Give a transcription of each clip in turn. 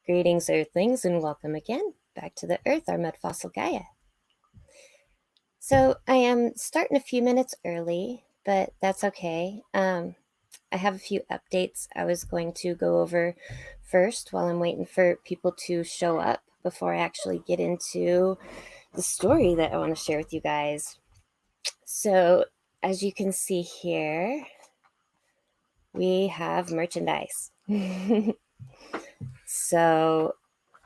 Greetings, Earthlings, and welcome again back to the Earth, our Mudfossil Gaia. So I am starting a few minutes early, but that's okay. I have a few updates I was going to go over first while I'm waiting for people to show up before I actually get into the story that I want to share with you guys. So as you can see here, we have merchandise. So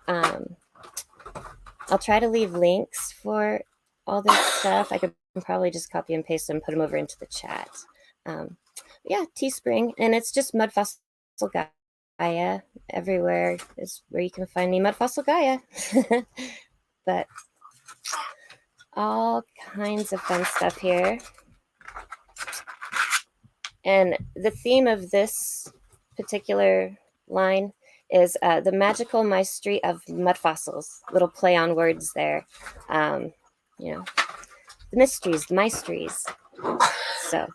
I'll try to leave links for all this stuff. I could probably just copy and paste them and put them over into the chat. Yeah, Teespring, and it's just Mudfossil Gaia. Everywhere is where you can find me, Mudfossil Gaia. But all kinds of fun stuff here. And the theme of this particular line is the magical mastery of mud fossils. Little play on words there. You know, the mysteries, the maestries. So,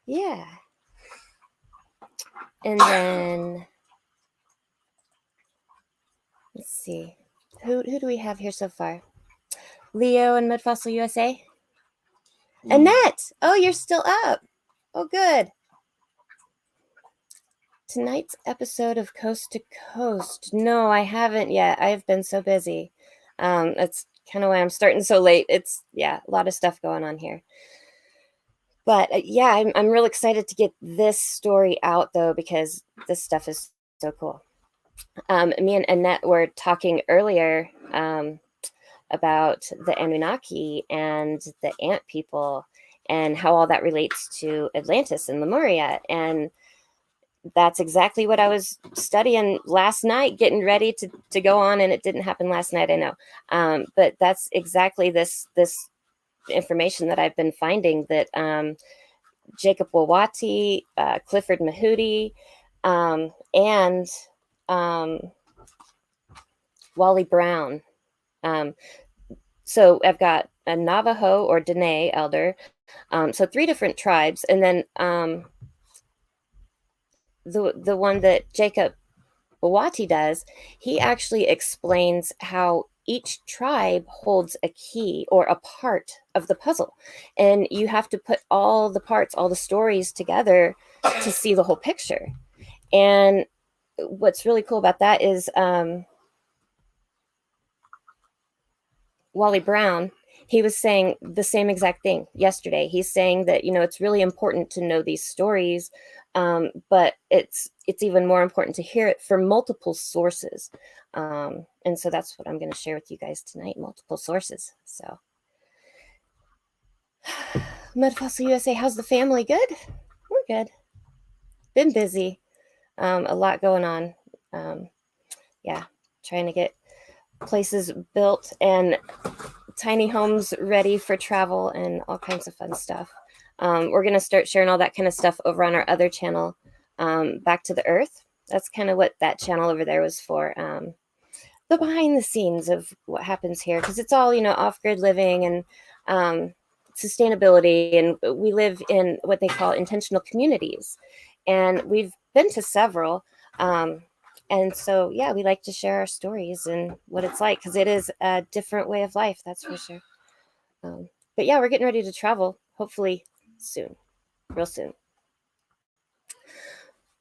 yeah. And then, let's see. Who do we have here so far? Leo and Mudfossil USA? Annette! Oh, you're still up. Oh, good. Tonight's episode of Coast to Coast. No, I haven't yet. I've been so busy. That's kind of why I'm starting so late. It's, yeah, a lot of stuff going on here. But yeah, I'm real excited to get this story out, though, because this stuff is so cool. Me and Annette were talking earlier about the Anunnaki and the ant people and how all that relates to Atlantis and Lemuria. And that's exactly what I was studying last night, getting ready to go on, and it didn't happen last night, I know. But that's exactly this information that I've been finding, that Jacob Wawatie, Clifford Mahooty, and Wally Brown. So I've got a Navajo or Dene elder, so 3 different tribes, and then the one that Jacob Wawatie does, he actually explains how each tribe holds a key or a part of the puzzle, and you have to put all the parts, all the stories together to see the whole picture. And what's really cool about that is Wally Brown, he was saying the same exact thing yesterday. He's saying that, you know, it's really important to know these stories, but it's even more important to hear it from multiple sources. And so that's what I'm going to share with you guys tonight, multiple sources. So Mudfossil USA, how's the family? Good? We're good. Been busy. A lot going on. Yeah, trying to get places built and tiny homes ready for travel and all kinds of fun stuff. We're going to start sharing all that kind of stuff over on our other channel, Back to the Earth. That's kind of what that channel over there was for, the behind the scenes of what happens here, because it's all, you know, off-grid living and sustainability, and we live in what they call intentional communities, and we've been to several, and so yeah, we like to share our stories and what it's like, because it is a different way of life, that's for sure. But yeah, we're getting ready to travel, hopefully soon, real soon.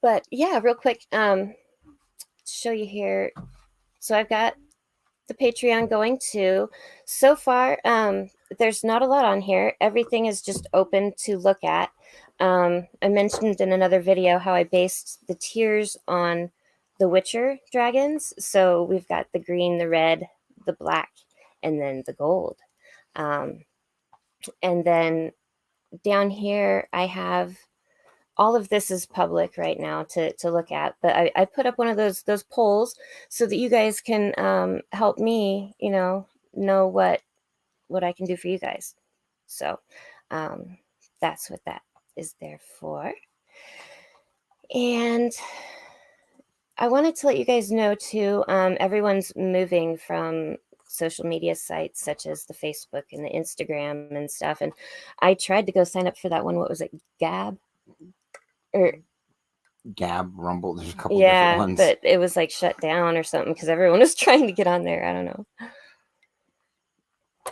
But yeah, real quick, show you here. So I've got the Patreon going too. So far, there's not a lot on here. Everything is just open to look at. I mentioned in another video how I based the tiers on the Witcher dragons. So we've got the green, the red, the black, and then the gold. And then down here, I have all of this is public right now to look at, but I put up one of those polls so that you guys can help me, you know what I can do for you guys. So that's what that is there for. And I wanted to let you guys know too, everyone's moving from social media sites such as the Facebook and the Instagram and stuff. And I tried to go sign up for that one. What was it? Gab? Or Gab, Rumble, there's a couple different ones. But it was like shut down or something because everyone was trying to get on there. I don't know.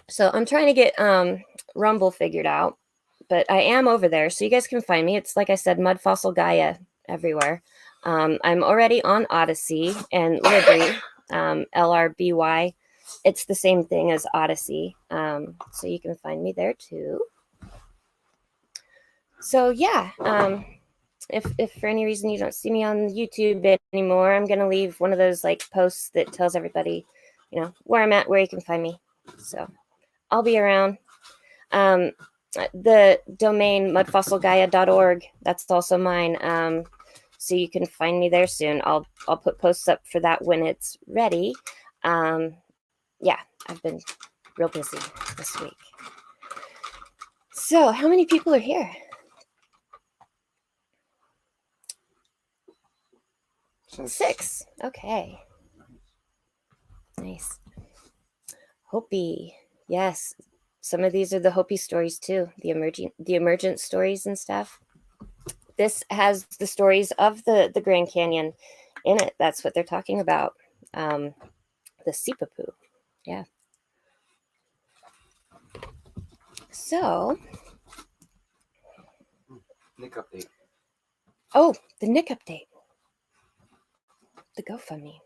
So I'm trying to get Rumble figured out, but I am over there, so you guys can find me. It's like I said, Mudfossil Gaia everywhere. I'm already on Odyssey and Libby, LRBY. It's the same thing as Odyssey, so you can find me there too. So yeah. If for any reason you don't see me on YouTube anymore, I'm going to leave one of those like posts that tells everybody, you know, where I'm at, where you can find me. So I'll be around. The domain mudfossilgaia.org, that's also mine. So you can find me there soon. I'll put posts up for that when it's ready. Yeah, I've been real busy this week. So how many people are here? Six. Okay. Nice. Hopi. Yes. Some of these are the Hopi stories too. The emergent stories and stuff. This has the stories of the Grand Canyon in it. That's what they're talking about. The Sipapu. Yeah. So. Nick update. Oh, the Nick update. The GoFundMe.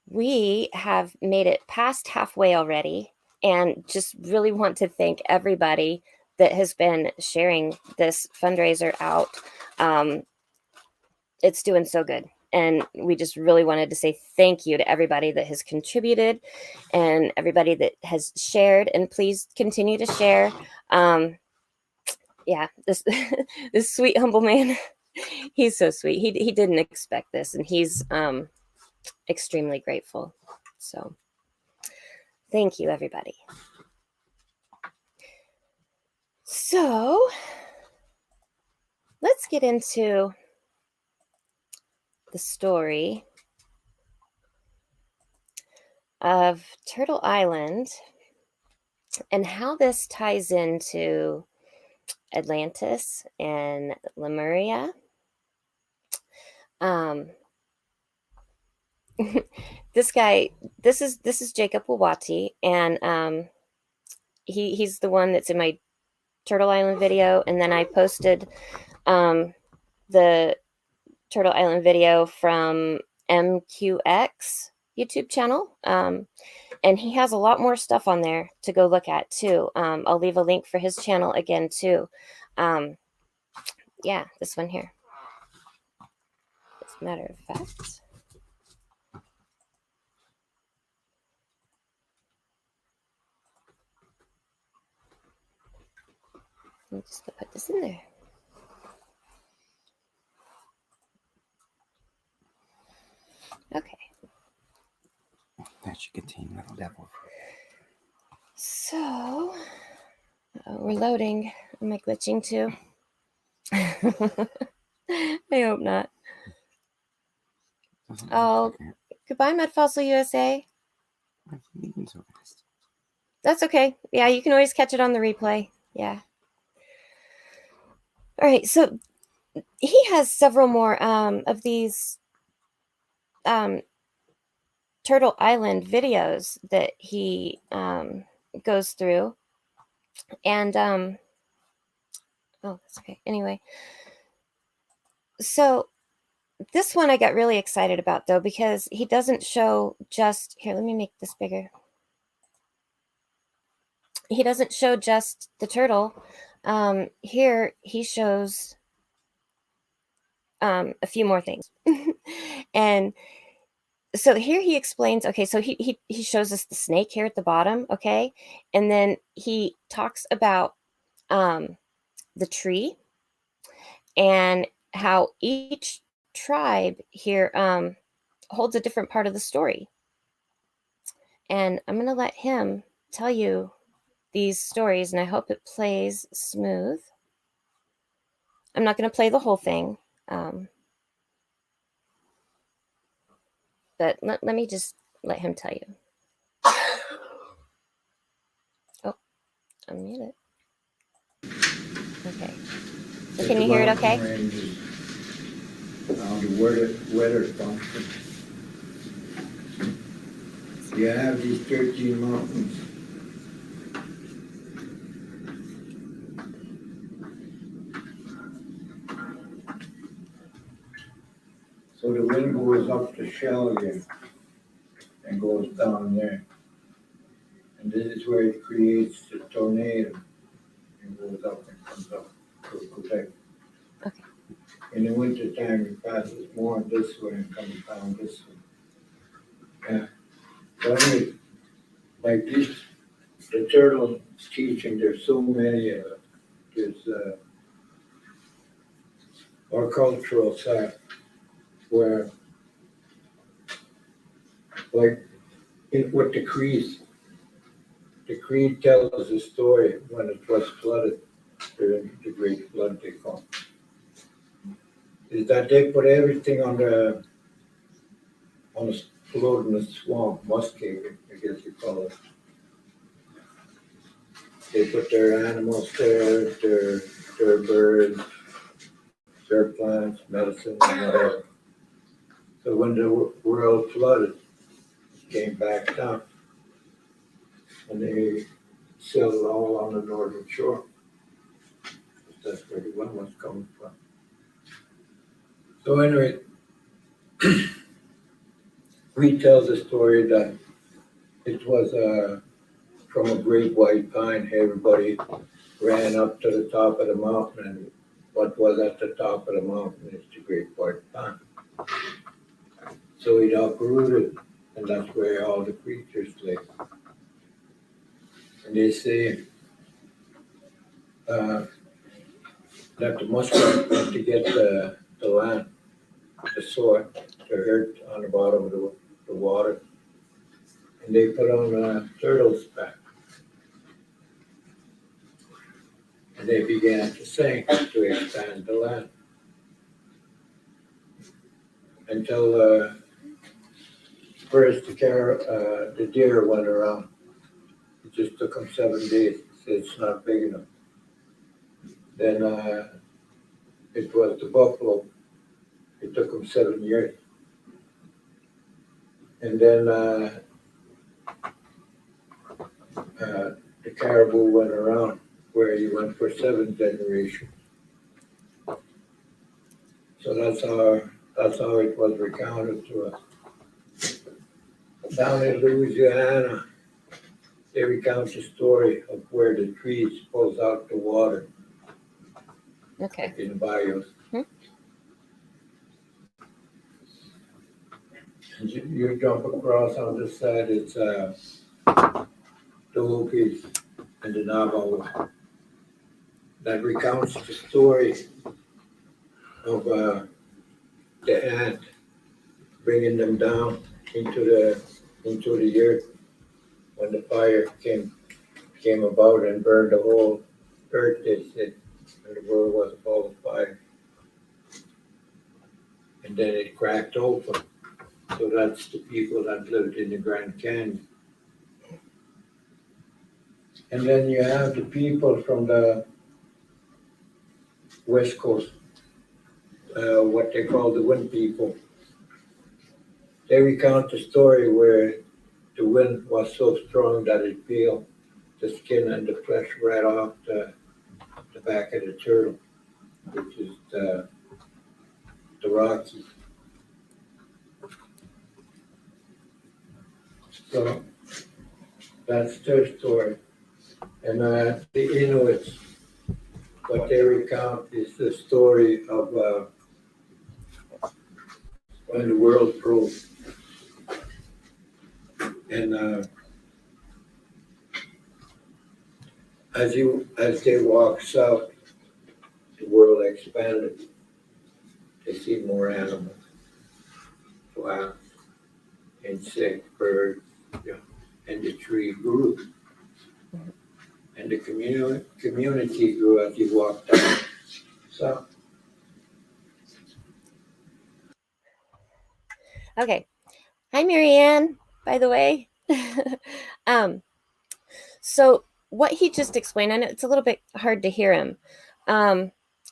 We have made it past halfway already, and just really want to thank everybody that has been sharing this fundraiser out. It's doing so good, and we just really wanted to say thank you to everybody that has contributed and everybody that has shared, and please continue to share. Yeah, this this sweet humble man, he's so sweet. He didn't expect this, and he's extremely grateful. So thank you, everybody. So let's get into the story of Turtle Island and how this ties into Atlantis and Lemuria. This guy, this is Jacob Wawatie, and he's the one that's in my Turtle Island video, and then I posted the Turtle Island video from MQX YouTube channel, And he has a lot more stuff on there to go look at too. I'll leave a link for his channel again too. Yeah, this one here. As a matter of fact. Let me just put this in there. Okay. That should contain little devil. So, we're loading. Am I glitching too? I hope not. Oh, goodbye, Mudfossil USA. That's okay. Yeah, you can always catch it on the replay. Yeah. All right, so he has several more of these Turtle Island videos that he goes through. And, oh, that's okay. Anyway, so this one I got really excited about, though, because he doesn't show just... Here, let me make this bigger. He doesn't show just the turtle. Here, he shows a few more things. And so here he explains, okay, so he shows us the snake here at the bottom, okay? And then he talks about the tree and how each tribe here holds a different part of the story. And I'm going to let him tell you these stories, and I hope it plays smooth. I'm not going to play the whole thing, but let me just let him tell you. Oh, unmute it. Okay. So can you hear it okay? The weather function. You have these 13 mountains. So the wind goes up the shell again and goes down there. And this is where it creates the tornado and goes up and comes up to Quebec. Okay. In the winter time, it passes more this way and comes down this way. Yeah. So anyway, like this, the turtle teaching, there's so many of them. There's our cultural side where, like, with the Cree tells the story when it was flooded during the Great Flood, they call it. Is that they put everything on the float in the swamp, muskeg, I guess you call it. They put their animals there, their birds, their plants, medicine, and whatever. So when the world flooded, it came back down. And they settled all on the northern shore. That's where the one was coming from. So anyway, we tell the story that it was from a great white pine. Everybody ran up to the top of the mountain, and what was at the top of the mountain is the great white pine. So it uprooted, and that's where all the creatures live. And they say that the muskrat went to get the land, the soil, the earth on the bottom of the water, and they put on a turtle's back. And they began to sing to expand the land. Until first the deer went around. It just took them 7 days. It's not big enough. Then it was the buffalo. It took them 7 years. And then the caribou went around, where he went for 7 generations. So that's how it was recounted to us. Down in Louisiana, they recount the story of where the trees pulls out the water Okay. in the bayous. And you jump across on this side, it's the Hopis and the Navajo that recounts the story of the ant bringing them down into the earth when the fire came about and burned the whole earth, they said, and the world was a ball of fire. And then it cracked open. So that's the people that lived in the Grand Canyon. And then you have the people from the West Coast, what they call the wind people. They recount the story where the wind was so strong that it peeled the skin and the flesh right off the back of the turtle, which is the Rockies. So that's their story. And the Inuits, what they recount is the story of when the world broke. And as they walk south, the world expanded. They see more animals, plants, insects, birds, and the tree grew. And the community grew as you walked down. So. Okay. Hi, Marianne, by the way. So what he just explained, I know it's a little bit hard to hear him.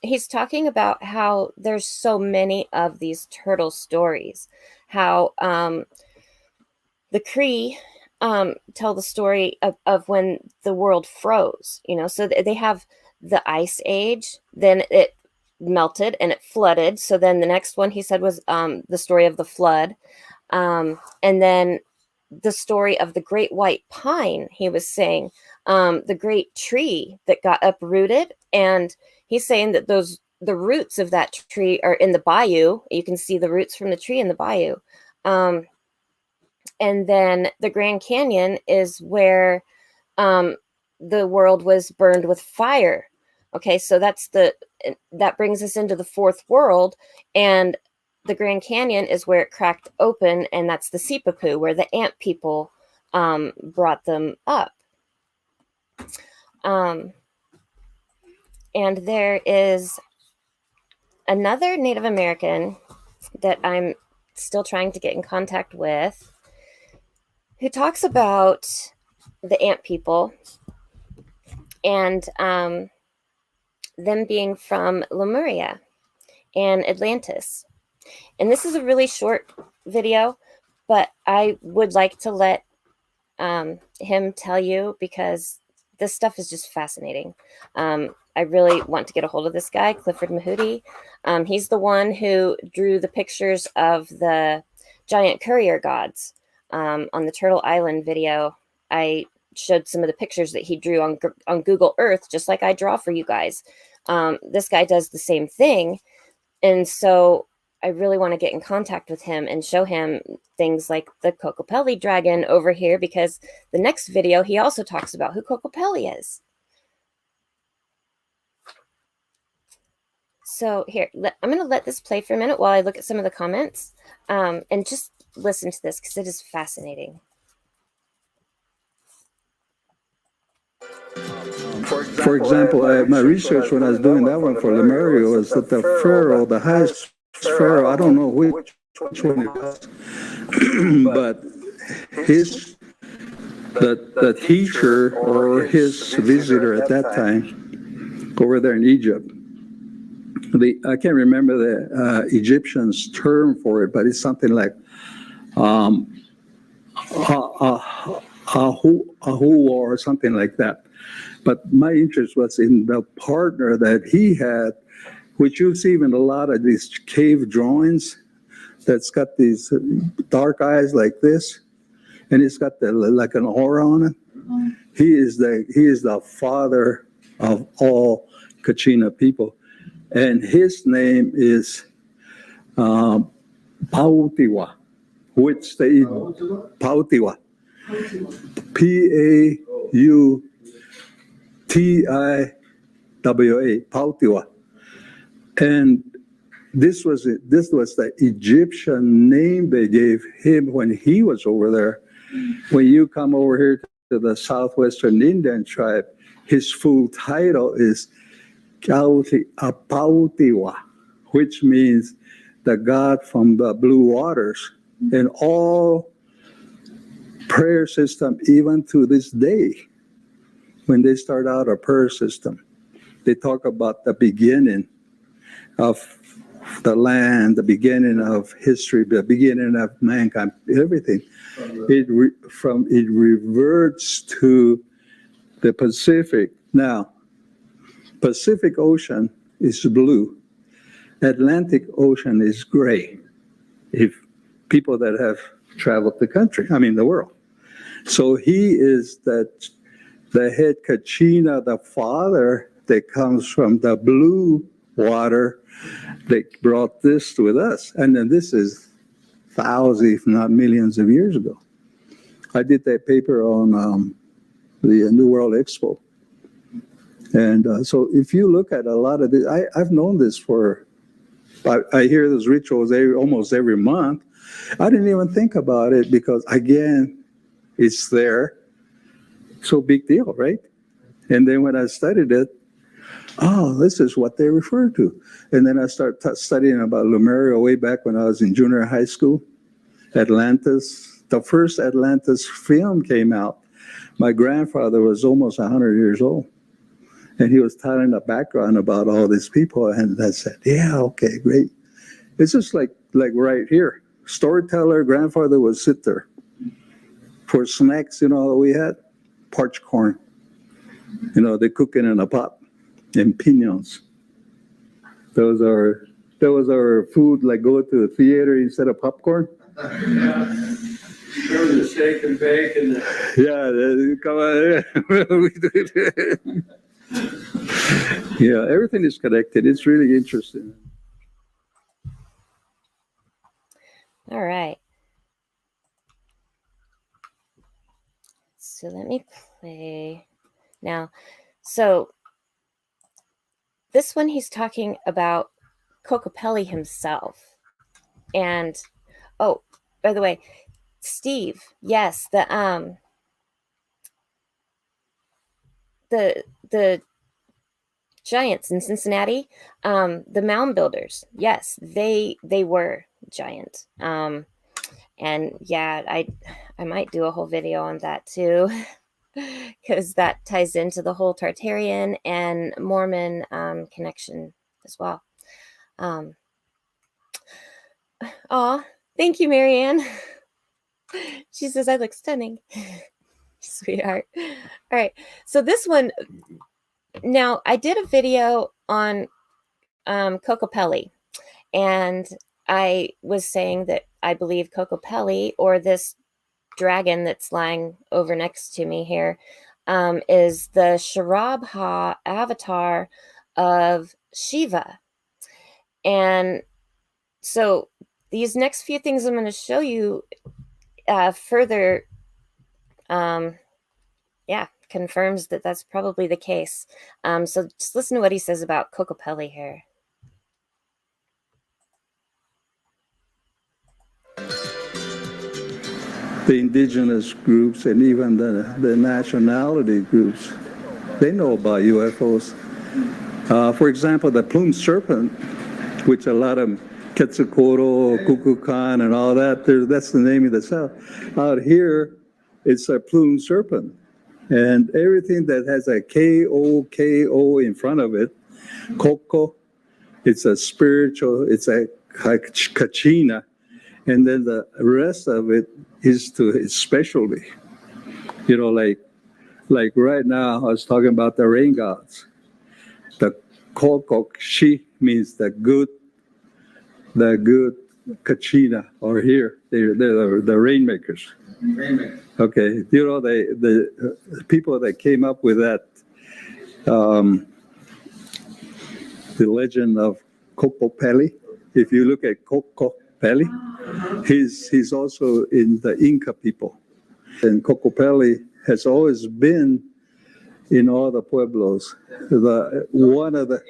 He's talking about how there's so many of these turtle stories, how the Cree tell the story of when the world froze, so they have the ice age, then it melted and it flooded. So then the next one he said was the story of the flood. And then the story of the great white pine, he was saying, the great tree that got uprooted. And he's saying that the roots of that tree are in the bayou. You can see the roots from the tree in the bayou. And then the Grand Canyon is where the world was burned with fire. Okay, so that brings us into the fourth world, and the Grand Canyon is where it cracked open, and that's the Sipapu, where the ant people brought them up. And there is another Native American that I'm still trying to get in contact with, who talks about the ant people and them being from Lemuria and Atlantis. And this is a really short video, but I would like to let him tell you, because this stuff is just fascinating. I really want to get a hold of this guy, Clifford Mahooty. He's the one who drew the pictures of the giant courier gods on the Turtle Island video. I showed some of the pictures that he drew on Google Earth, just like I draw for you guys. This guy does the same thing. And so I really want to get in contact with him and show him things like the Kokopelli dragon over here, because the next video, he also talks about who Kokopelli is. So here, I'm going to let this play for a minute while I look at some of the comments, and just listen to this, because it is fascinating. For example, my research when I was doing that one for Lemuria was that the pharaoh, the highest pharaoh, I don't know which one it was, but the teacher or his visitor at that time over there in Egypt, I can't remember the Egyptians' term for it, but it's something like ahu or something like that. But my interest was in the partner that he had, which you see in a lot of these cave drawings, that's got these dark eyes like this, and it's got like an aura on it. He is the father of all Kachina people. And his name is Pautiwa, which they Pautiwa. Pautiwa, Pautiwa. And this was the Egyptian name they gave him when he was over there. When you come over here to the southwestern Indian tribe, his full title is Pautiwa, which means the God from the blue waters. And all prayer system, even to this day, when they start out a prayer system, they talk about the beginning of the land, the beginning of history, the beginning of mankind, everything. It reverts to the Pacific. Now, Pacific Ocean is blue. Atlantic Ocean is gray. If people that have traveled the world. So he is the head Kachina, the father that comes from the blue water that brought this with us. And then this is thousands, if not millions of years ago. I did that paper on the New World Expo. And so if you look at a lot of this, I've known this I hear those rituals almost every month. I didn't even think about it because, again, it's there. So big deal, right? And then when I studied it, this is what they refer to. And then I started studying about Lemuria way back when I was in junior high school. Atlantis, the first Atlantis film came out. My grandfather was almost 100 years old. And he was telling the background about all these people. And I said, yeah, okay, great. It's just like right here. Storyteller, grandfather would sit there. For snacks, we had parched corn. They cook it in a pot. And piñons. That was our food, like go to the theater instead of popcorn. Yeah. There was a shake and bake and come on. Yeah, everything is connected. It's really interesting. All right. So let me play now. So this one, he's talking about Kokopelli himself. And, oh, by the way, Steve, yes, the giants in Cincinnati, the mound builders, yes, they were giant. And yeah, I might do a whole video on that too. Because that ties into the whole Tartarian and Mormon connection as well. Thank you, Marianne. She says I look stunning. Sweetheart. All right. So this one, now I did a video on Kokopelli, and I was saying that I believe Kokopelli, or this dragon that's lying over next to me here, is the Sharabha avatar of Shiva. And so these next few things I'm going to show you further confirms that that's probably the case. So just listen to what he says about Kokopelli here. The indigenous groups and even the nationality groups, they know about UFOs. For example, the plumed serpent, which a lot of Quetzalcoatl, Kukulkan, and all that, that's the name of the south. Out here, it's a plumed serpent. And everything that has a K-O in front of it, Koko, it's a spiritual, it's a Kachina. And then the rest of it is to its specialty. Like right now, I was talking about the rain gods. The Kokok, she means the good Kachina or here. They're the rainmakers. Okay, you know, the people that came up with that, the legend of Kokopelli. If you look at Kokopelli, he's also in the Inca people. And Kokopelli has always been in all the pueblos. One of the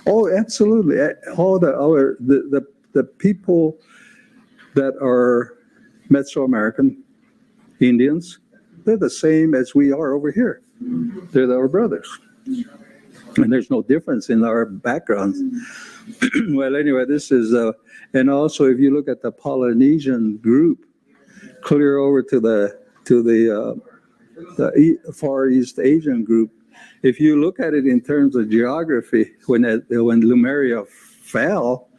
oh, absolutely. All the people that are Mesoamerican Indians, they're the same as we are over here. They're our brothers. And there's no difference in our backgrounds. Well, anyway, this is, and also if you look at the Polynesian group, clear over to the Far East Asian group, if you look at it in terms of geography, when Lemuria fell,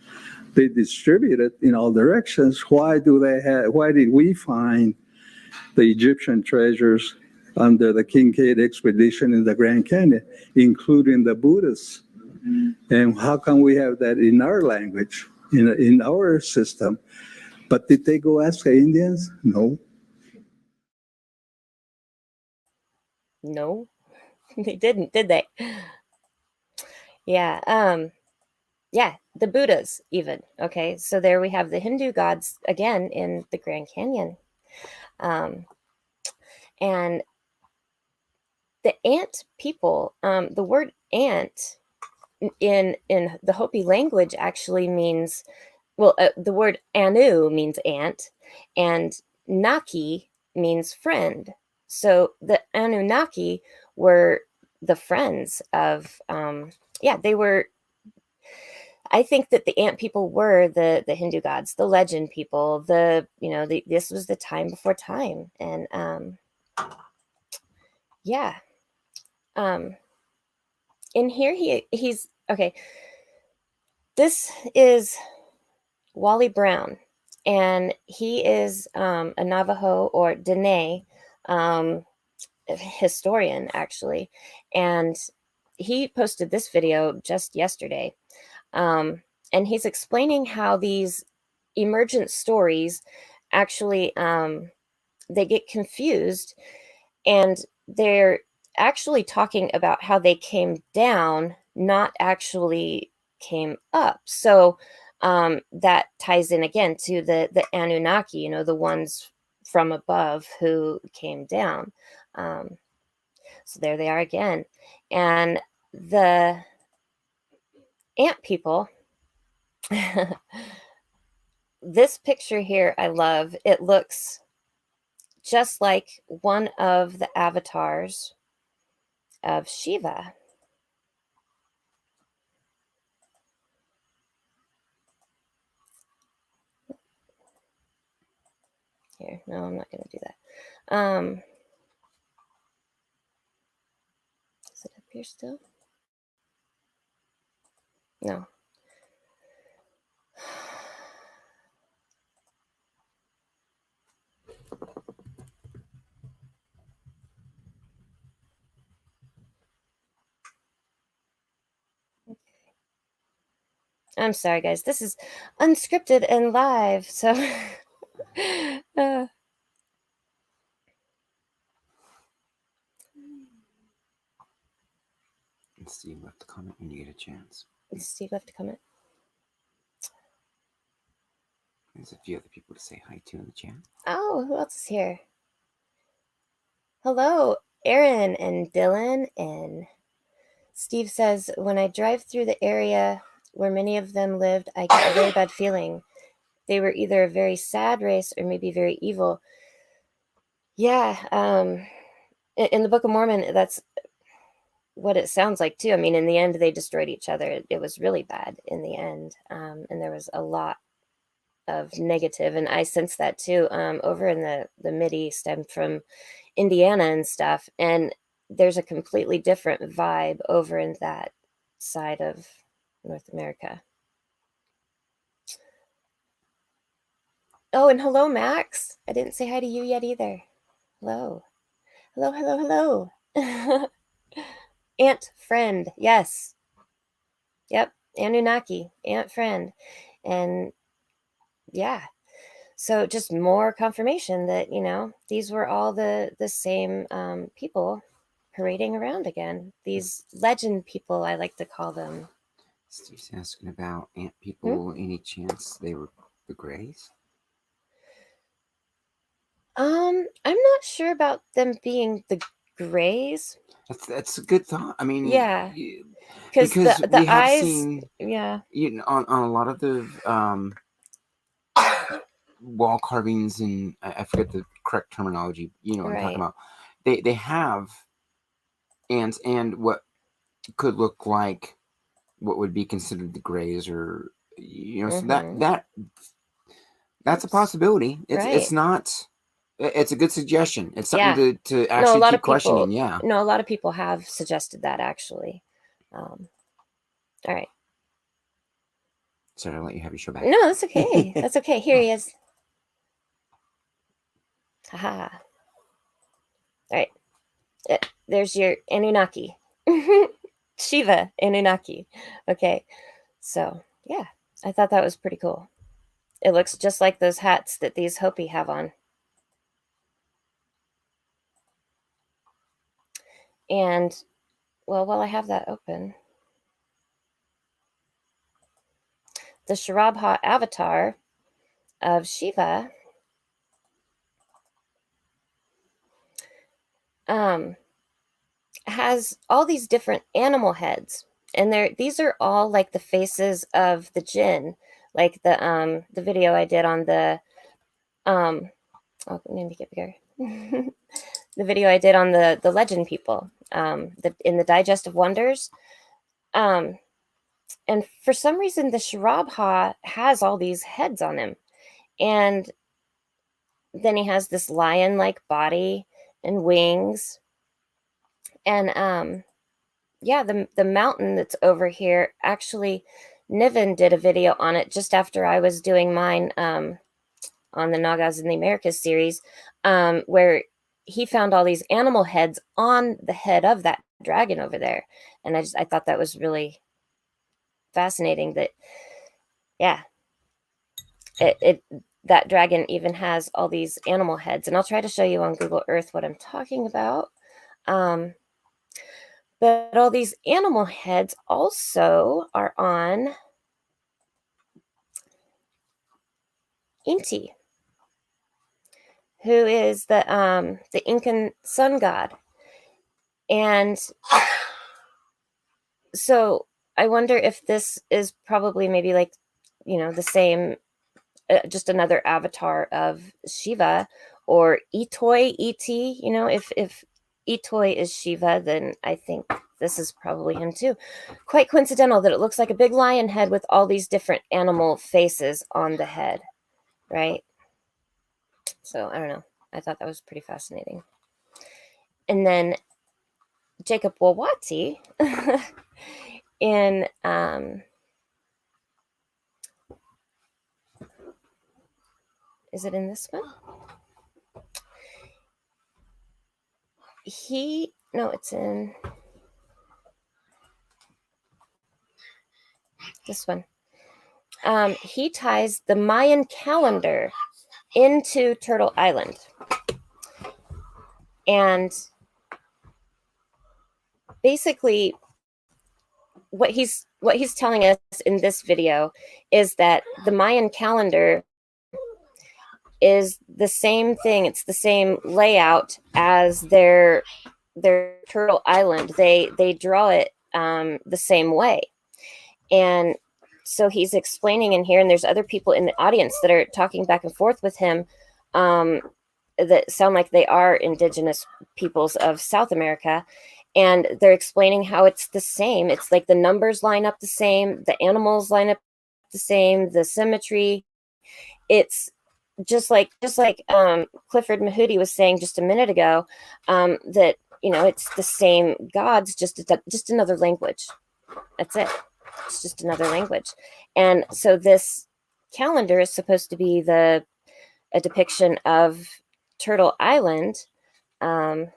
they distributed in all directions. Why did we find the Egyptian treasures under the Kincaid expedition in the Grand Canyon, including the Buddhists? And how come we have that in our language, in our system? But did they go ask the Indians? No. No, they didn't, did they? Yeah. Yeah, the Buddhas even. Okay, so there we have the Hindu gods again in the Grand Canyon. And the ant people, the word ant in the Hopi language actually means, well, the word Anu means ant, and Naki means friend. So the Anunnaki were the friends of, yeah, they were, I think that the ant people were the Hindu gods, the legend people, this was the time before time. And yeah. In here he's okay. This is Wally Brown, and he is a Navajo or Dene historian, actually, and he posted this video just yesterday, and he's explaining how these emergent stories actually they get confused, and they're actually talking about how they came down, not actually came up. So that ties in again to the Anunnaki, the ones from above who came down. So there they are again. And the ant people, this picture here I love. It looks just like one of the avatars of Shiva. Here, no, I'm not going to do that. Is it up here still? No. I'm sorry, guys. This is unscripted and live, so Steve left a comment when you get a chance. Steve left a comment. There's a few other people to say hi to in the chat. Oh, who else is here? Hello, Aaron and Dylan. And Steve says, when I drive through the area where many of them lived, I get a very bad feeling. They were either a very sad race or maybe very evil. Yeah, in the Book of Mormon, that's what it sounds like too. I mean, in the end, they destroyed each other. It was really bad in the end, and there was a lot of negative, and I sense that too. Over in the Mideast, I'm from Indiana and stuff, and there's a completely different vibe over in that side of North America. Oh, and hello, Max. I didn't say hi to you yet either. Hello. Hello, hello, hello. Ant friend. Yes. Yep. Anunnaki. Ant friend. And yeah. So just more confirmation that, you know, these were all the same people parading around again. These legend people, I like to call them. Steve's asking about ant people. Any chance they were the Greys? I'm not sure about them being the Greys. That's a good thought. I mean, Yeah, because the we have eyes, seen, yeah, you know, on a lot of the wall carvings, and I forget the correct terminology. You know what I'm talking right. about. They have ants and what could look like what would be considered the Greys, or you know, so that's a possibility. It's Right. not. It's a good suggestion. It's something Yeah. to No, a actually lot keep of people. questioning. Yeah. No, a lot of people have suggested that actually. All right. Sorry, I'll let you have your show back. No, that's okay. That's okay. Here he is. Haha. All right. There's your Anunnaki. Shiva Anunnaki. Okay. So, yeah, I thought that was pretty cool. It looks just like those hats that these Hopi have on. And, well, while I have that open, the Sharabha avatar of Shiva has all these different animal heads, and these are all like the faces of the jinn, like the video I did on the oh, let me get bigger. The video I did on the legend people, in the Digest of Wonders, and for some reason the Sharabha has all these heads on him, and then he has this lion-like body and wings, and yeah, the mountain that's over here, actually, Niven did a video on it just after I was doing mine on the Nagas in the Americas series, where he found all these animal heads on the head of that dragon over there, and I thought that was really fascinating. That yeah, it that dragon even has all these animal heads, and I'll try to show you on Google Earth what I'm talking about. But all these animal heads also are on Inti, who is the Incan sun god. And so I wonder if this is probably maybe like, you know, the same, just another avatar of Shiva, or Itoi, E.T., you know, if Itoi is Shiva, then I think this is probably him too. Quite coincidental that it looks like a big lion head with all these different animal faces on the head, right? So I don't know. I thought that was pretty fascinating. And then Jacob Wawatie in is it in this one? No, it's in this one. He ties the Mayan calendar into Turtle Island. And basically what he's telling us in this video is that the Mayan calendar is the same thing. It's the same layout as their Turtle Island. They draw it the same way. And so he's explaining in here, and there's other people in the audience that are talking back and forth with him, that sound like they are indigenous peoples of South America. And they're explaining how it's the same. It's like the numbers line up the same, the animals line up the same, the symmetry. It's just like Clifford Mahooty was saying just a minute ago, that, you know, it's the same gods, just another language. That's it. It's just another language. And so this calendar is supposed to be a depiction of Turtle Island. Where's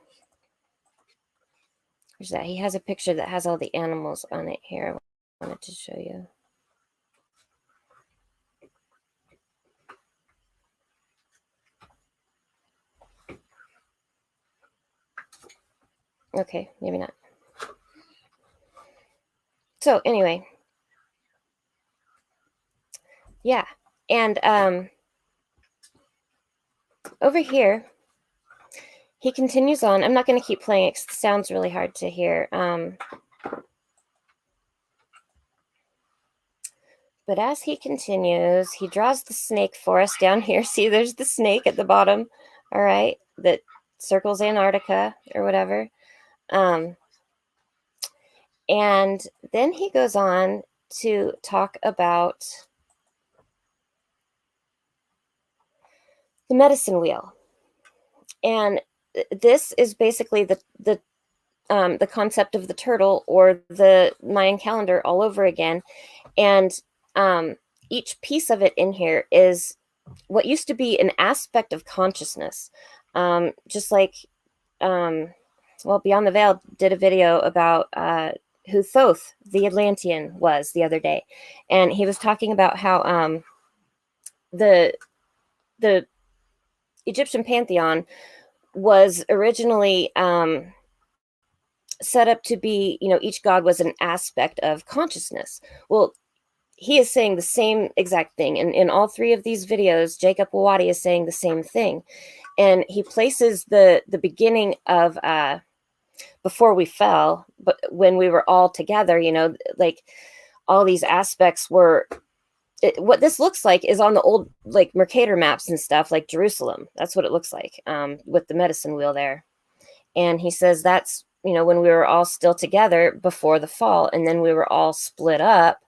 that? He has a picture that has all the animals on it here. I wanted to show you. Okay, maybe not. So anyway, yeah, and over here, he continues on. I'm not going to keep playing it 'cause it sounds really hard to hear. But as he continues, he draws the snake for us down here. See, there's the snake at the bottom, all right, that circles Antarctica or whatever. And then he goes on to talk about the medicine wheel. And this is basically the concept of the turtle or the Mayan calendar all over again. And each piece of it in here is what used to be an aspect of consciousness. Just like, Beyond the Veil did a video about who Thoth, the Atlantean, was the other day. And he was talking about how the Egyptian pantheon was originally set up to be, each god was an aspect of consciousness. Well, he is saying the same exact thing. And in all three of these videos, Jacob Wawatie is saying the same thing. And he places the beginning of before we fell, but when we were all together, like all these aspects were, what this looks like is on the old like Mercator maps and stuff, like Jerusalem. That's what it looks like with the medicine wheel there. And he says that's, when we were all still together before the fall, and then we were all split up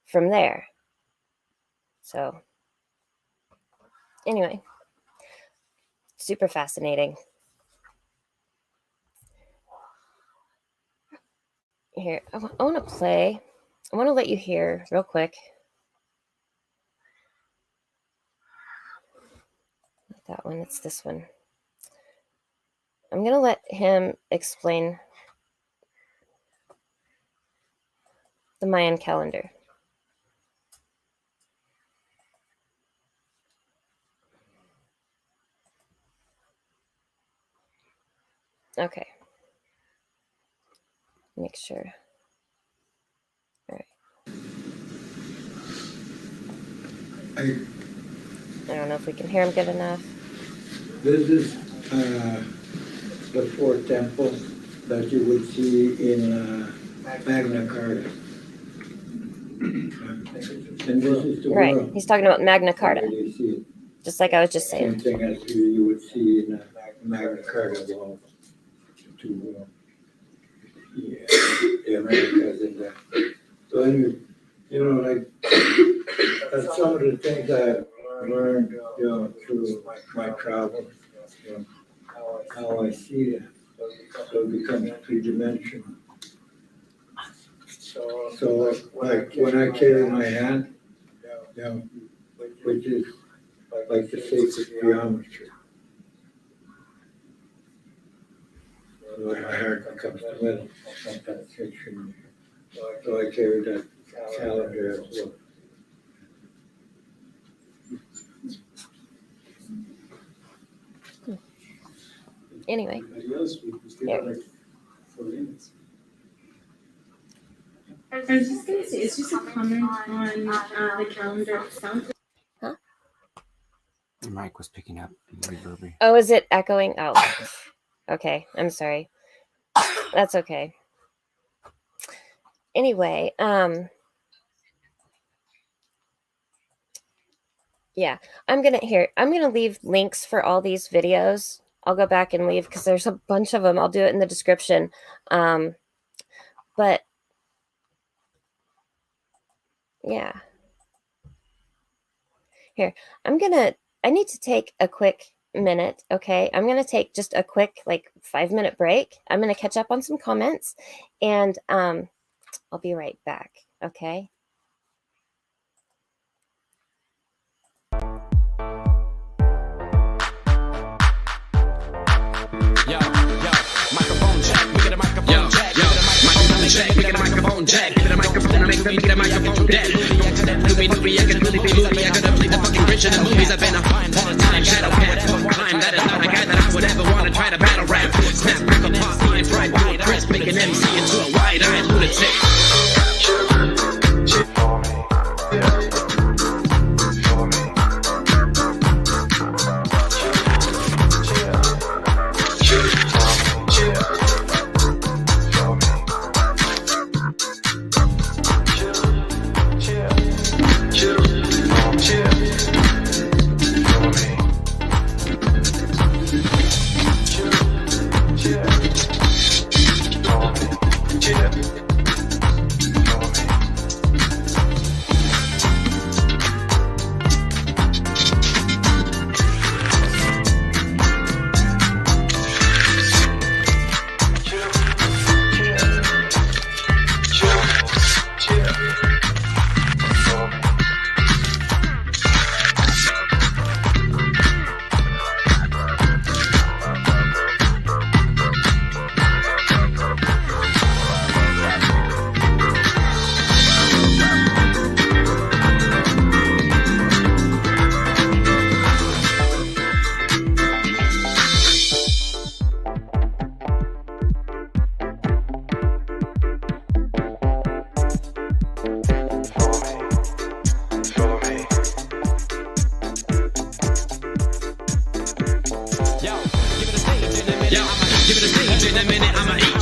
from there. So anyway, super fascinating. Here, I want to play. I want to let you hear real quick. Not that one, it's this one. I'm going to let him explain the Mayan calendar. Okay. Make sure. All right. I don't know if we can hear him good enough. This is the fourth temple that you would see in Magna Carta. And this is the right. world. He's talking about Magna Carta. You see it. Just like I was just saying. Same thing as you would see in Magna Carta wall. The Americas in there. So anyway, that's some of the things I learned, through my travels, how I see it. So it becomes three-dimensional. So like when I carry my hand, which is like the sacred geometry. So my heart becomes the middle of that section. So I carry that calendar as well. Anyway. Here. I was just going to say, it's just a comment on the calendar itself. Huh? Your mic was picking up reverb. Oh, is it echoing? Oh, okay. I'm sorry. That's okay. Anyway, yeah, I'm gonna leave links for all these videos. I'll go back and leave because there's a bunch of them. I'll do it in the description. But yeah. Here, I need to take a quick minute, okay? I'm going to take just a quick, 5-minute break. I'm going to catch up on some comments, and I'll be right back, okay? Yo, microphone check, we get a microphone check. Microphone check, we get a microphone check. Get a microphone, we get a microphone dead. Movie, I can really be movie. I could play the fucking rich in the movies. I've been a all-time shadow cat. Climb, that is not a guy that I would ever want to try to battle rap. Snap, crackle, pop, line, fright. let's make an MC into a wide-eyed lunatic.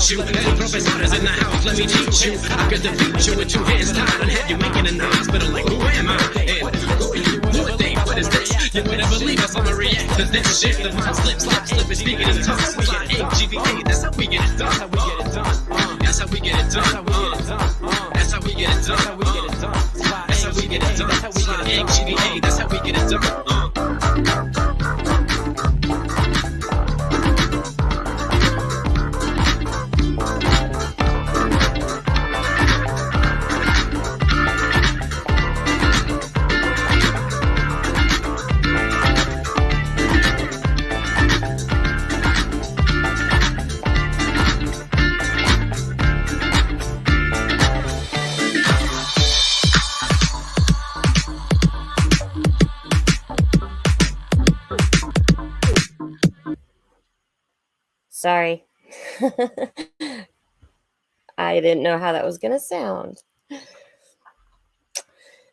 You professors in the house, let me teach you. I could defeat you with 2 hands tied and have you making in the hospital like, who am I? And who are you? What what is this? You better believe us, I'ma react to this shit. The mind slip, and speaking in tongues. We got AGVA, that's how we get it done. That's how we get it done. That's how we get it done. That's how we get it done. That's how we get it done. That's how we get it done. AGVA, that's how we get it done. Sorry. I didn't know how that was going to sound.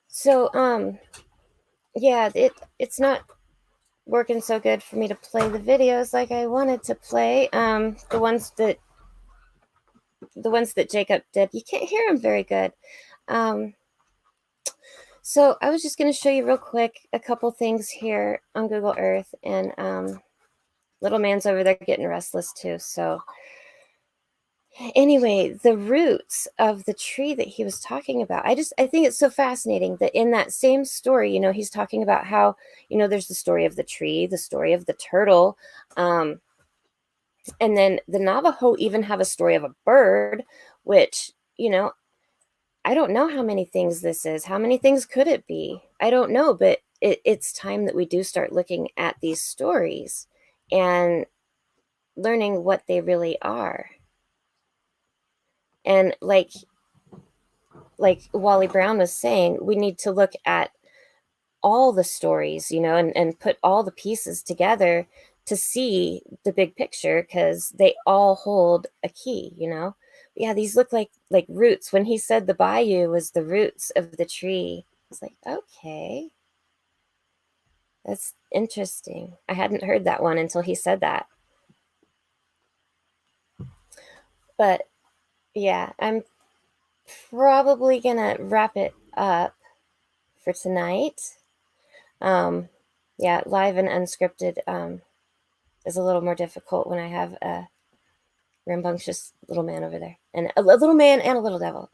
So, yeah, it's not working so good for me to play the videos like I wanted to play. The ones that Jacob did, you can't hear them very good. So I was just going to show you real quick a couple things here on Google Earth, and little man's over there getting restless too. So anyway, the roots of the tree that he was talking about, I think it's so fascinating that in that same story, you know, he's talking about how, you know, there's the story of the tree, the story of the turtle, and then the Navajo even have a story of a bird, which, you know, I don't know how many things this is. How many things could it be? I don't know, but it's time that we do start looking at these stories and learning what they really are. And like Wally Brown was saying, we need to look at all the stories, you know, and put all the pieces together to see the big picture, because they all hold a key, you know. But yeah, these look like roots. When he said the bayou was the roots of the tree, I was like, okay, that's interesting. I hadn't heard that one until he said that. But yeah, I'm probably gonna wrap it up for tonight. Yeah, live and unscripted is a little more difficult when I have a rambunctious little man over there, and a little man and a little devil.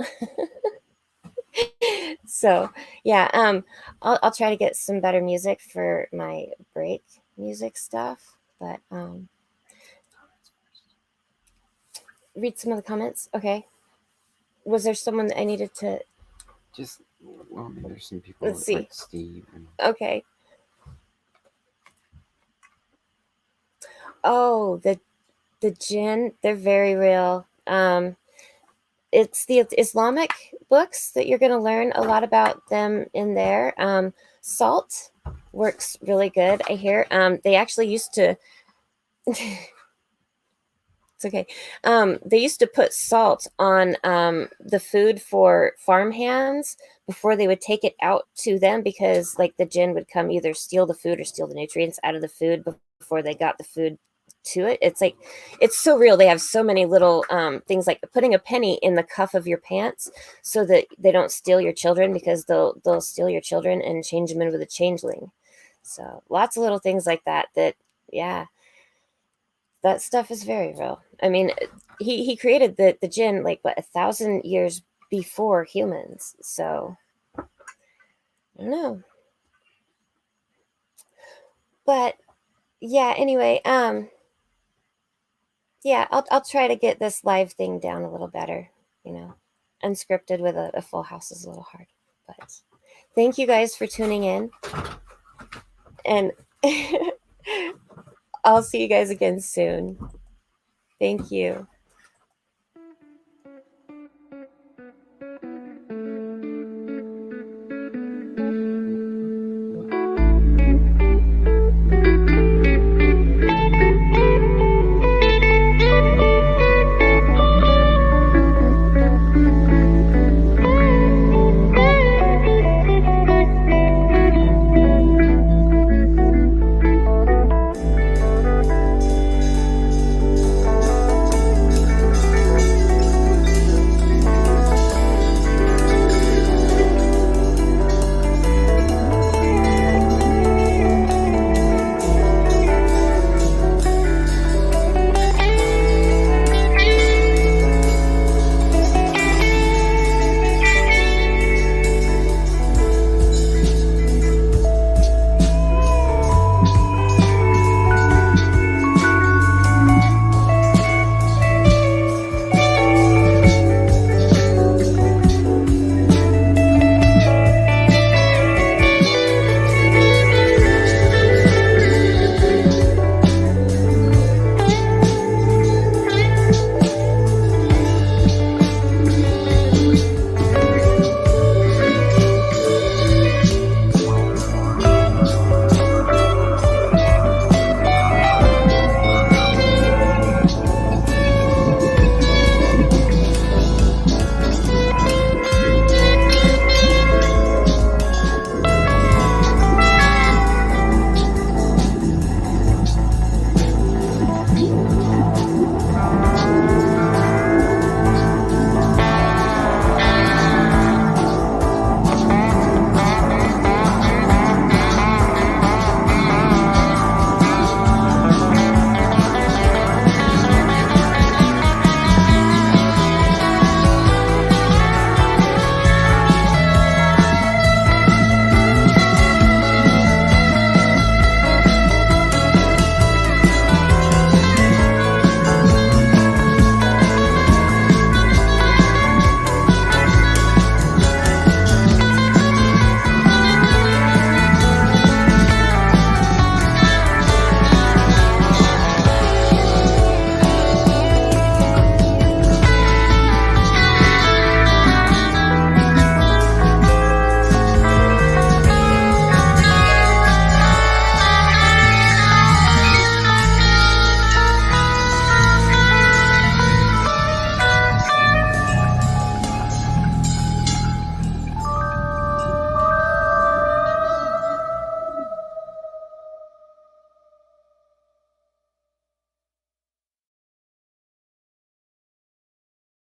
So yeah, I'll try to get some better music for my break music stuff, but read some of the comments. Okay, was there someone that I needed to just, well, I mean, there's some people. Let's see. Like Steve. And... Okay. Oh, the jinn, they're very real. It's the Islamic books that you're going to learn a lot about them in there. Salt works really good, I hear. They actually used to It's okay. They used to put salt on the food for farmhands before they would take it out to them, because like the jinn would come either steal the food or steal the nutrients out of the food before they got the food to it. It's like, it's so real. They have so many little things, like putting a penny in the cuff of your pants so that they don't steal your children, because they'll steal your children and change them in with a changeling. So lots of little things like that, yeah, that stuff is very real. I mean, he created the jinn like what, 1,000 years before humans. So I don't know. But yeah, anyway, yeah, I'll try to get this live thing down a little better. Unscripted with a full house is a little hard. But thank you guys for tuning in, and I'll see you guys again soon. Thank you.